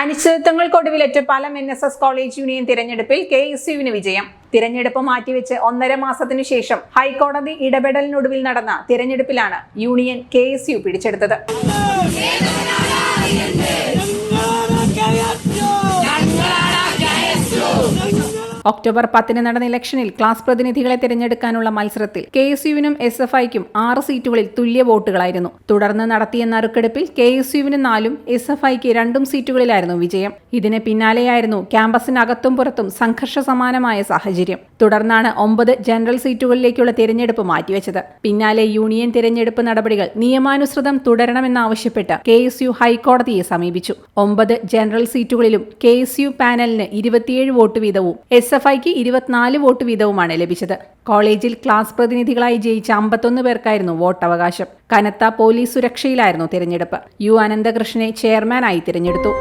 അനിശ്ചിതത്വങ്ങൾക്കൊടുവിൽ Ottapalam NSS college union തിരഞ്ഞെടുപ്പിൽ KSUവിന് വിജയം. തിരഞ്ഞെടുപ്പ് മാറ്റിവെച്ച് 1.5 മാസത്തിനു ശേഷം ഹൈക്കോടതി ഇടപെടലിനൊടുവിൽ നടന്ന തിരഞ്ഞെടുപ്പിലാണ് യൂണിയൻ KSU പിടിച്ചെടുത്തത്. ഒക്ടോബർ 10 നടന്ന ഇലക്ഷനിൽ ക്ലാസ് പ്രതിനിധികളെ തിരഞ്ഞെടുക്കാനുള്ള മത്സരത്തിൽ KSUവിനും SFIക്കും 6 സീറ്റുകളിൽ തുല്യ വോട്ടുകളായിരുന്നു. തുടർന്ന് നടത്തിയ നറുക്കെടുപ്പിൽ KSUവിന് 4ഉം SFIക്ക് 2 സീറ്റുകളിലായിരുന്നു വിജയം. ഇതിന് പിന്നാലെയായിരുന്നു ക്യാമ്പസിനകത്തും പുറത്തും സംഘർഷ സമാനമായ സാഹചര്യം. തുടർന്നാണ് 9 ജനറൽ സീറ്റുകളിലേക്കുള്ള തിരഞ്ഞെടുപ്പ് മാറ്റിവെച്ചത്. പിന്നാലെ യൂണിയൻ തിരഞ്ഞെടുപ്പ് നടപടികൾ നിയമാനുസൃതം തുടരണമെന്നാവശ്യപ്പെട്ട് KSU ഹൈക്കോടതിയെ സമീപിച്ചു. 9 ജനറൽ സീറ്റുകളിലും KSU പാനലിന് 27 വോട്ട് വീതവും SFIക്ക് 24 വോട്ട് വീതവുമാണ് ലഭിച്ചത്. കോളേജിൽ ക്ലാസ് പ്രതിനിധികളായി ജയിച്ച 51 പേർക്കായിരുന്നു വോട്ടവകാശം. കനത്ത പോലീസ് സുരക്ഷയിലായിരുന്നു തിരഞ്ഞെടുപ്പ്. U അനന്തകൃഷ്ണനെ ചെയർമാനായി തിരഞ്ഞെടുത്തു.